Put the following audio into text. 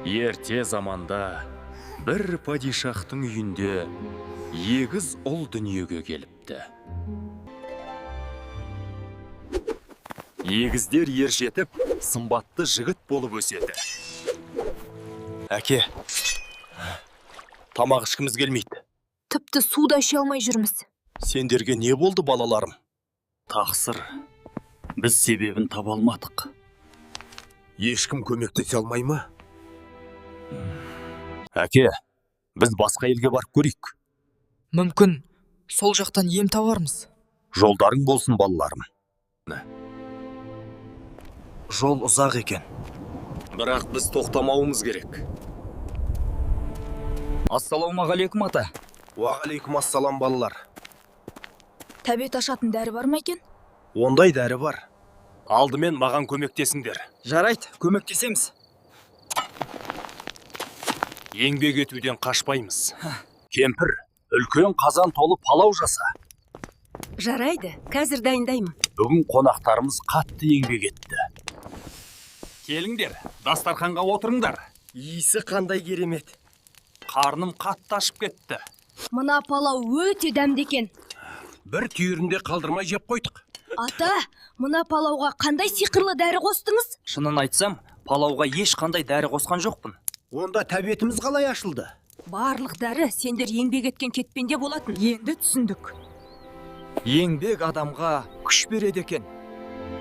Ерте заманда бір падишахтың үйінде егіз ұл дүниеге келіпті. Егіздер ержетіп, сымбатты жігіт болып өседі. Әке, тамақ ішкіміз келмейді. Тіпті суда іше алмай жүрміз. Сендерге не болды, балаларым? Тақсыр, біз себебін таба алмадық. Ешкім көмектесе алмай ма? Әке, біз басқа елге барып көрейік. Мүмкін, сол жақтан ем табармыз. Жолдарың болсын, балаларым. Жол ұзақ екен. Бірақ біз тоқтамауымыз керек. Ассалаумағалейкум, ата. Уағалейкум ассалам, балалар. Тәбет ашатын дәрі бар ма екен? Ондай дәрі бар. Алдымен маған көмектесіңдер. Жарайды, көмектесеміз. Еңбек етуден қашпаймыз. Кемпір, үлкен қазан толы палау жаса. Жарайды, қазір дайындаймын. Бүгін қонақтарымыз қатты еңбек етті. Келіңдер, дастарханға отырыңдар. Иісі қандай керемет. Қарным қатты ашып кетті. Мына палау өте дәмді екен. Бір түйірінде қалдырмай жеп қойдық. Ата, мына палауға қандай сиқырлы дәрі қостыңыз? Шынын айтсам, палауға ешқандай дәрі қосқан жоқпын. Онда тәбетіміз қалай ашылды? Барлық дәрі сендер еңбек еткен кетпенде болатын. Енді түсіндік. Еңбек адамға күш береді екен.